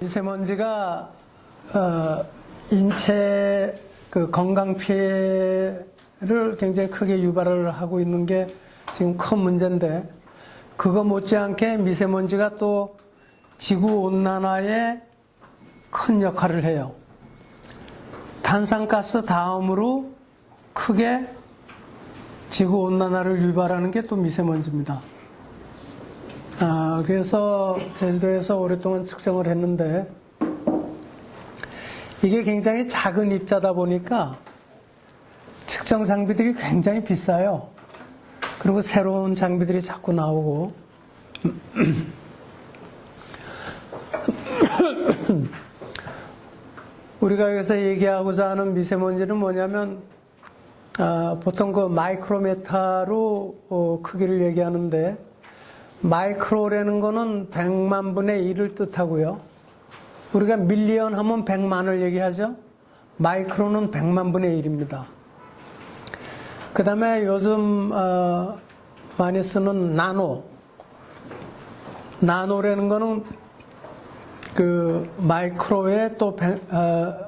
미세먼지가 인체 건강 피해를 굉장히 크게 유발을 하고 있는 게 지금 큰 문제인데, 그거 못지않게 미세먼지가 또 지구 온난화에 큰 역할을 해요. 탄산가스 다음으로 크게 지구 온난화를 유발하는 게 또 미세먼지입니다. 그래서 제주도에서 오랫동안 측정을 했는데, 이게 굉장히 작은 입자다 보니까 측정 장비들이 굉장히 비싸요. 그리고 새로운 장비들이 자꾸 나오고 우리가 여기서 얘기하고자 하는 미세먼지는 뭐냐면, 보통 그 마이크로메타로 크기를 얘기하는데, 마이크로라는 거는 100만 분의 1을 뜻하고요. 우리가 밀리언 하면 100만을 얘기하죠. 마이크로는 100만 분의 1입니다. 그 다음에 요즘 많이 쓰는 나노라는 거는 그 마이크로의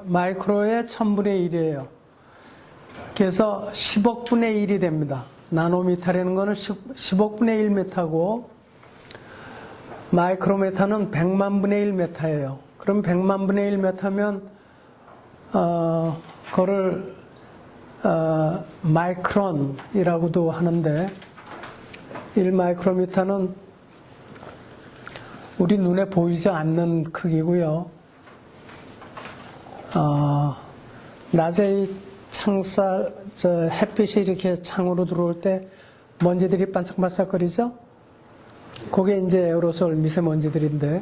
마이크로의 1000분의 1이에요. 그래서 10억 분의 1이 됩니다. 나노미터라는 거는 10억 분의 1메타고, 마이크로메타는 100만 분의 1메타예요. 그럼 100만 분의 1메타면 그거를 마이크론이라고도 하는데, 1마이크로미터는 우리 눈에 보이지 않는 크기고요. 낮에 이 햇빛이 이렇게 창으로 들어올 때 먼지들이 반짝반짝거리죠? 그게 이제 에어로솔 미세먼지들인데,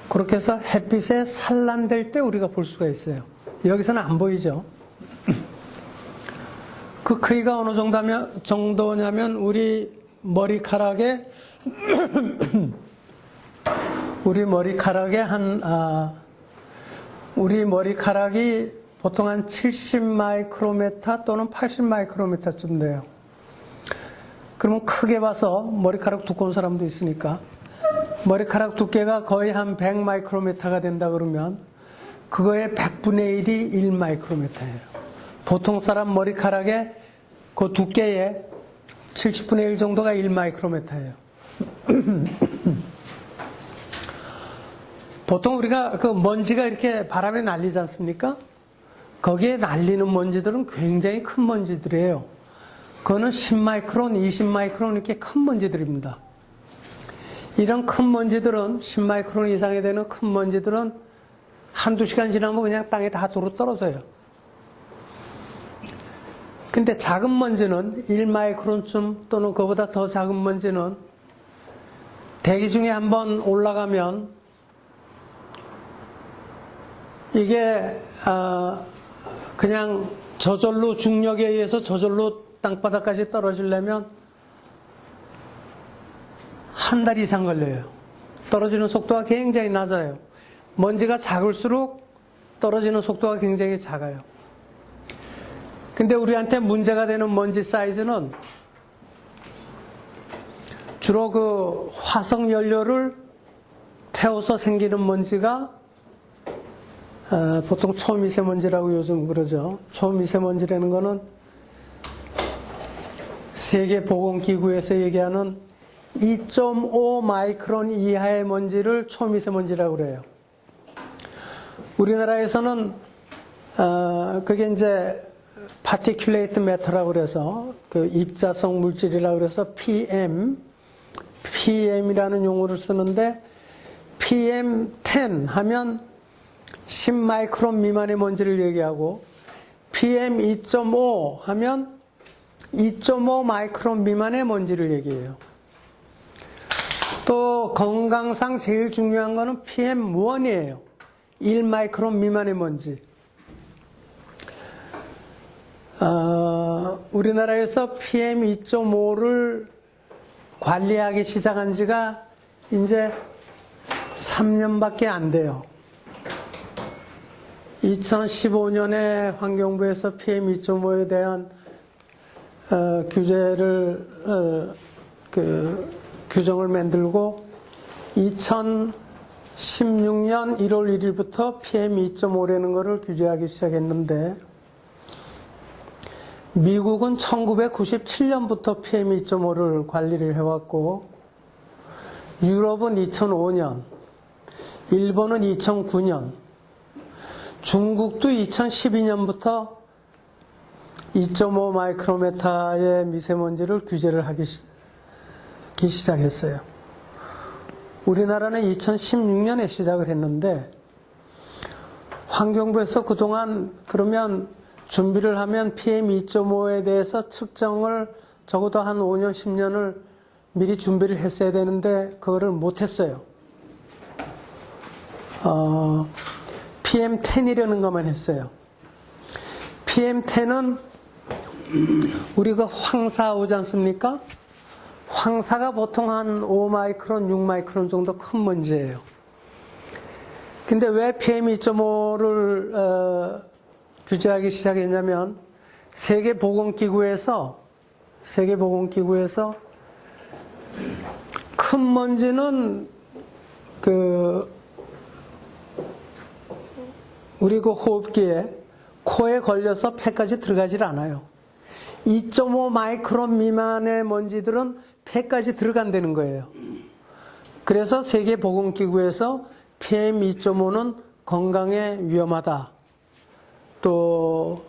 그렇게 해서 햇빛에 산란될 때 우리가 볼 수가 있어요. 여기서는 안 보이죠? 그 크기가 어느 정도냐면 우리 머리카락이 보통 한 70 마이크로메타 또는 80 마이크로메타쯤 돼요. 그러면 크게 봐서, 머리카락 두꺼운 사람도 있으니까, 머리카락 두께가 거의 한 100 마이크로메타가 된다 그러면 그거의 100분의 1이 1 마이크로메타예요. 보통 사람 머리카락의 그 두께의 70분의 1 정도가 1 마이크로메타예요. 보통 우리가 그 먼지가 이렇게 바람에 날리지 않습니까? 거기에 날리는 먼지들은 굉장히 큰 먼지들이에요. 그거는 10마이크론, 20마이크론 이렇게 큰 먼지들입니다. 이런 큰 먼지들은, 10마이크론 이상이 되는 큰 먼지들은 한두 시간 지나면 그냥 땅에 다 도로 떨어져요. 근데 작은 먼지는 1마이크론쯤 또는 그보다 더 작은 먼지는 대기 중에 한번 올라가면 이게 그냥 저절로, 중력에 의해서 저절로 땅바닥까지 떨어지려면 한 달 이상 걸려요. 떨어지는 속도가 굉장히 낮아요. 먼지가 작을수록 떨어지는 속도가 굉장히 작아요. 근데 우리한테 문제가 되는 먼지 사이즈는 주로 그 화석 연료를 태워서 생기는 먼지가 보통 초미세먼지라고 요즘 그러죠. 초미세먼지라는 거는 세계보건기구에서 얘기하는 2.5 마이크론 이하의 먼지를 초미세먼지라고 그래요. 우리나라에서는 그게 이제 파티큘레이트 매터라고 그래서 그 입자성 물질이라고 그래서 PM이라는 용어를 쓰는데, PM10 하면 10 마이크론 미만의 먼지를 얘기하고, PM2.5 하면 2.5 마이크론 미만의 먼지를 얘기해요. 또 건강상 제일 중요한 거는 PM1이에요. 1 마이크론 미만의 먼지. 우리나라에서 PM2.5를 관리하기 시작한 지가 이제 3년밖에 안 돼요. 2015년에 환경부에서 PM2.5에 대한 규정을 만들고 16년 1월 1일부터 PM2.5라는 것을 규제하기 시작했는데 미국은 1997년부터 PM2.5를 관리를 해왔고 유럽은 2005년, 일본은 2009년, 중국도 2012년부터 2.5 마이크로메타의 미세먼지를 규제를 하기 시작했어요. 우리나라는 2016년에 시작을 했는데 환경부에서 그동안 그러면 준비를 하면 PM2.5에 대해서 측정을 적어도 한 5년, 10년을 미리 준비를 했어야 되는데 그거를 못했어요. PM10이라는 것만 했어요. PM10은 우리가 황사 오지 않습니까? 황사가 보통 한 5마이크론, 6마이크론 정도 큰 먼지예요. 근데 왜 PM2.5를 규제하기 시작했냐면 세계보건기구에서 큰 먼지는 우리 그 호흡기에 코에 걸려서 폐까지 들어가질 않아요. 2.5 마이크론 미만의 먼지들은 폐까지 들어간다는 거예요. 그래서 세계보건기구에서 PM2.5는 건강에 위험하다. 또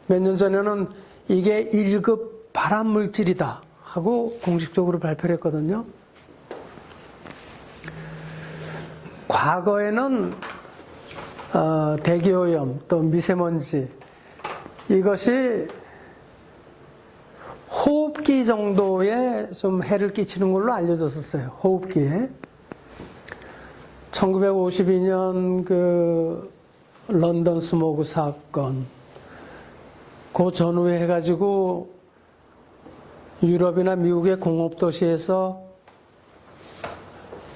몇 년 전에는 이게 1급 발암물질이다 하고 공식적으로 발표를 했거든요. 과거에는 대기오염 또 미세먼지 이것이 호흡기 정도에 좀 해를 끼치는 걸로 알려졌었어요. 호흡기에. 1952년 그 런던 스모그 사건 그 전후에 해가지고 유럽이나 미국의 공업도시에서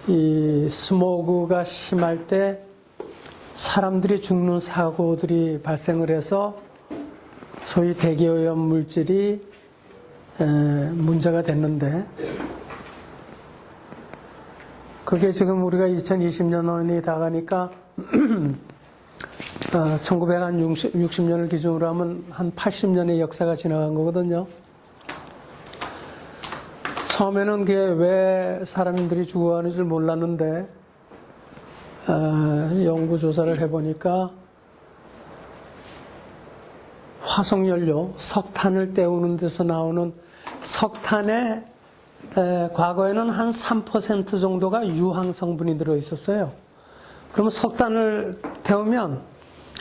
이 스모그가 심할 때 사람들이 죽는 사고들이 발생을 해서 소위 대기오염 물질이 문제가 됐는데 그게 지금 우리가 2020년이 다 가니까 1960년을 기준으로 하면 한 80년의 역사가 지나간 거거든요. 처음에는 그게 왜 사람들이 죽어가는 줄 몰랐는데 연구조사를 해보니까 화석연료, 석탄을 때우는 데서 나오는 석탄에 과거에는 한 3% 정도가 유황 성분이 들어있었어요. 그러면 석탄을 태우면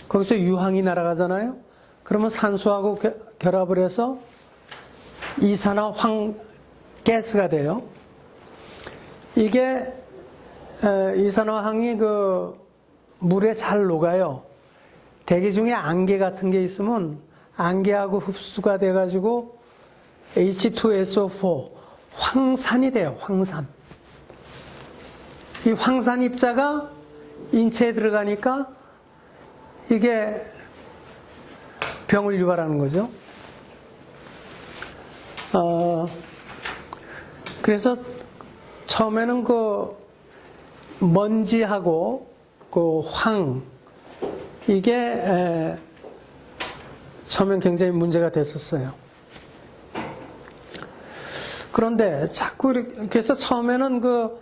거기서 유황이 날아가잖아요. 그러면 산소하고 결합을 해서 이산화황 가스가 돼요. 이게 이산화황이 그 물에 잘 녹아요. 대기 중에 안개 같은 게 있으면 안개하고 흡수가 돼가지고 H2SO4 황산이 돼요. 황산. 이 황산 입자가 인체에 들어가니까 이게 병을 유발하는 거죠. 그래서 처음에는 그 먼지하고 그 황 이게 처음엔 굉장히 문제가 됐었어요. 그런데 자꾸 이렇게 해서 처음에는 그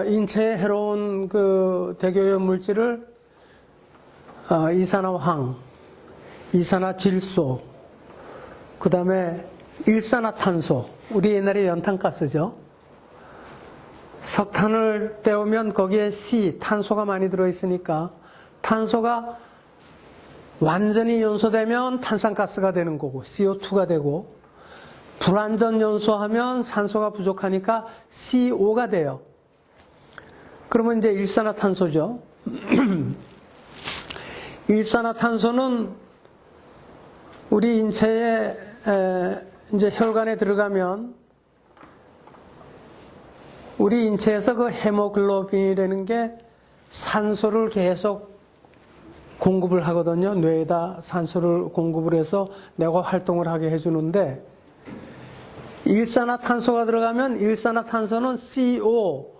인체에 해로운 그 대기오염 물질을 이산화황, 이산화질소, 그 다음에 일산화탄소, 우리 옛날에 연탄가스죠. 석탄을 떼우면 거기에 C, 탄소가 많이 들어있으니까 탄소가 완전히 연소되면 탄산가스가 되는 거고 CO2가 되고 불완전 연소하면 산소가 부족하니까 CO가 돼요. 그러면 이제 일산화탄소죠. 일산화탄소는 우리 인체에 이제 혈관에 들어가면 우리 인체에서 그 헤모글로빈이라는 게 산소를 계속 공급을 하거든요. 뇌에다 산소를 공급을 해서 뇌가 활동을 하게 해주는데 일산화탄소가 들어가면 일산화탄소는 CO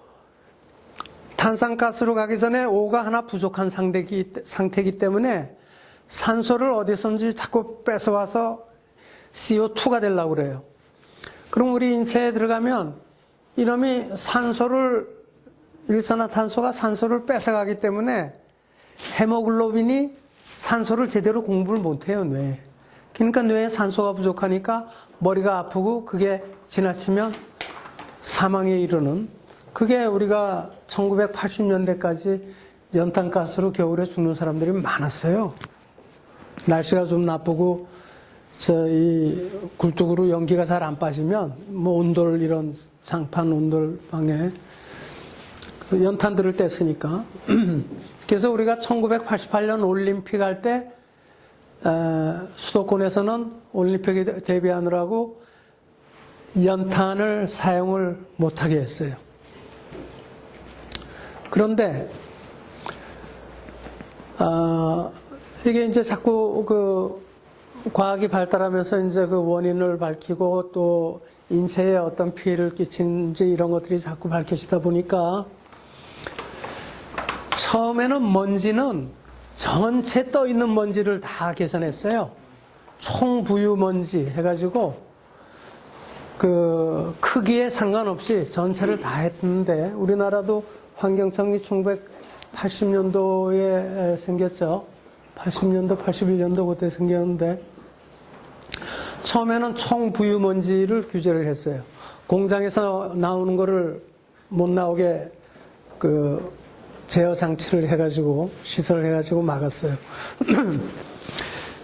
탄산가스로 가기 전에 O가 하나 부족한 상태이기 때문에 산소를 어디선지 자꾸 뺏어와서 CO2가 되려고 그래요. 그럼 우리 인체에 들어가면 이놈이 일산화탄소가 산소를 뺏어가기 때문에 헤모글로빈이 산소를 제대로 공부를 못해요, 뇌에. 그러니까 뇌에 산소가 부족하니까 머리가 아프고 그게 지나치면 사망에 이르는, 그게 우리가 1980년대까지 연탄가스로 겨울에 죽는 사람들이 많았어요. 날씨가 좀 나쁘고 이 굴뚝으로 연기가 잘 안 빠지면 뭐 온돌, 이런 장판 온돌 방에 연탄들을 뗐으니까. 그래서 우리가 1988년 올림픽 할 때 수도권에서는 올림픽에 대비하느라고 연탄을 사용을 못하게 했어요. 그런데 이게 이제 자꾸 과학이 발달하면서 이제 그 원인을 밝히고 또 인체에 어떤 피해를 끼치는지 이런 것들이 자꾸 밝혀지다 보니까 처음에는 먼지는 전체 떠 있는 먼지를 다 계산했어요. 총부유 먼지 해가지고 그 크기에 상관없이 전체를 다 했는데, 우리나라도 환경청이 1980년도에 생겼죠. 80년도, 81년도 그때 생겼는데 처음에는 총부유먼지를 규제를 했어요. 공장에서 나오는 거를 못 나오게 제어 장치를 해가지고 시설을 해가지고 막았어요.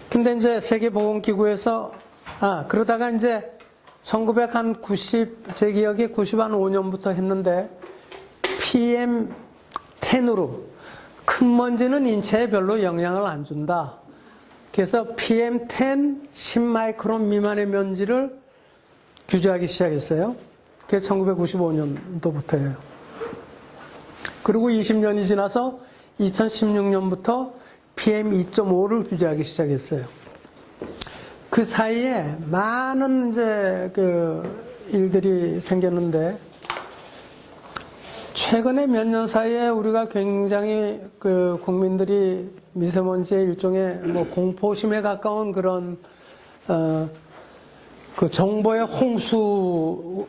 근데 이제 세계보건기구에서 그러다가 이제 1990, 제 기억에 95년부터 했는데 PM10으로 큰 먼지는 인체에 별로 영향을 안 준다. 그래서 PM10 10마이크론 미만의 먼지를 규제하기 시작했어요. 그게 1995년도부터예요. 그리고 20년이 지나서 2016년부터 PM2.5를 규제하기 시작했어요. 그 사이에 많은 이제 일들이 생겼는데, 최근에 몇 년 사이에 우리가 굉장히 국민들이 미세먼지의 일종의 뭐 공포심에 가까운 그런 정보의 홍수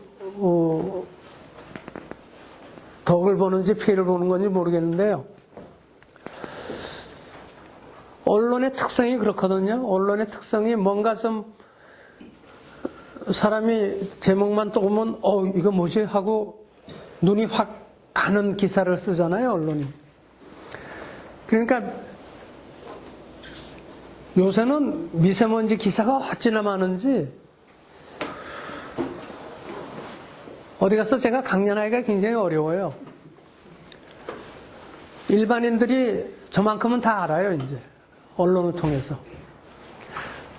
덕을 보는지 피해를 보는 건지 모르겠는데요. 언론의 특성이 그렇거든요. 언론의 특성이 뭔가 좀 사람이 제목만 또 보면 이거 뭐지 하고 눈이 확 가는 기사를 쓰잖아요, 언론이. 그러니까 요새는 미세먼지 기사가 어찌나 많은지 어디 가서 제가 강연하기가 굉장히 어려워요. 일반인들이 저만큼은 다 알아요, 이제. 언론을 통해서.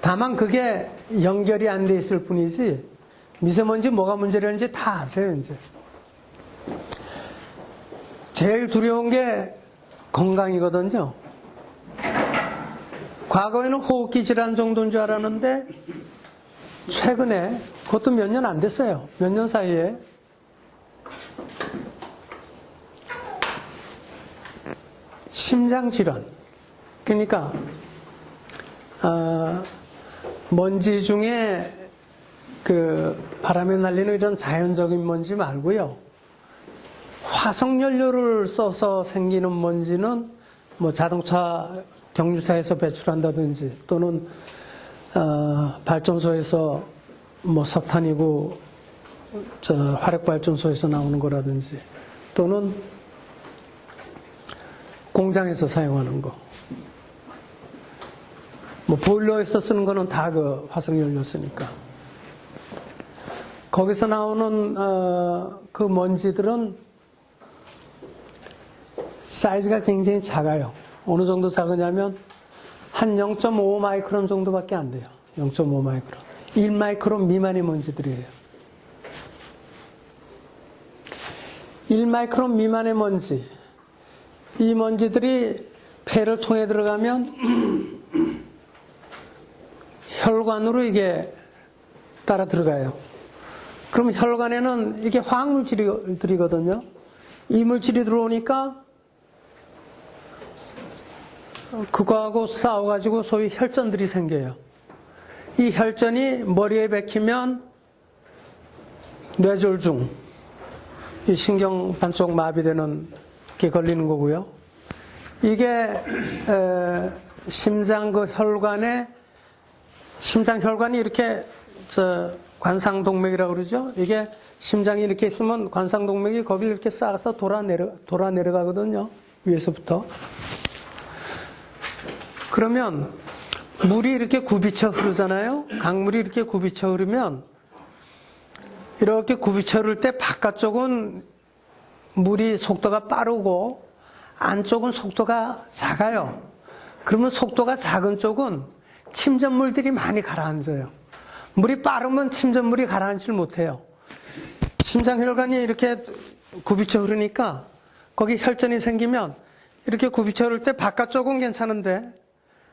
다만 그게 연결이 안 돼 있을 뿐이지 미세먼지 뭐가 문제라는지 다 아세요, 이제. 제일 두려운 게 건강이거든요. 과거에는 호흡기 질환 정도인 줄 알았는데 최근에, 그것도 몇 년 안 됐어요. 몇 년 사이에 심장질환. 그러니까 먼지 중에 바람에 날리는 이런 자연적인 먼지 말고요, 화석연료를 써서 생기는 먼지는 뭐 자동차 경유차에서 배출한다든지 또는 발전소에서 뭐 석탄이고 화력발전소에서 나오는 거라든지 또는 공장에서 사용하는 거, 뭐 보일러에서 쓰는 거는 다 화석연료 쓰니까. 거기서 나오는 그 먼지들은 사이즈가 굉장히 작아요. 어느 정도 작으냐면 한 0.5 마이크론 정도밖에 안 돼요. 0.5 마이크론. 1 마이크론 미만의 먼지들이에요. 1 마이크론 미만의 먼지. 이 먼지들이 폐를 통해 들어가면 혈관으로 이게 따라 들어가요. 그럼 혈관에는 이게 화학물질들이거든요. 이물질이 들어오니까 그거하고 싸워가지고 소위 혈전들이 생겨요. 이 혈전이 머리에 박히면 뇌졸중, 이 신경 반쪽 마비되는 게 걸리는 거고요. 이게 심장 그 혈관에 심장 혈관이 이렇게 관상동맥이라고 그러죠. 이게 심장이 이렇게 있으면 관상동맥이 거기 이렇게 쌓아서 돌아 내려가거든요. 위에서부터. 그러면 물이 이렇게 굽이쳐 흐르잖아요. 강물이 이렇게 굽이쳐 흐르면 이렇게 굽이쳐 흐를 때 바깥쪽은 물이 속도가 빠르고 안쪽은 속도가 작아요. 그러면 속도가 작은 쪽은 침전물들이 많이 가라앉아요. 물이 빠르면 침전물이 가라앉질 못해요. 심장혈관이 이렇게 굽이쳐 흐르니까 거기 혈전이 생기면 이렇게 굽이쳐 흐를 때 바깥쪽은 괜찮은데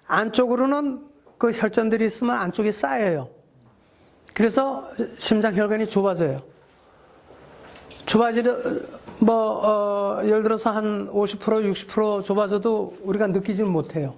안쪽으로는 그 혈전들이 있으면 안쪽이 쌓여요. 그래서 심장혈관이 좁아져요. 예를 들어서 한 50%, 60% 좁아져도 우리가 느끼지는 못해요.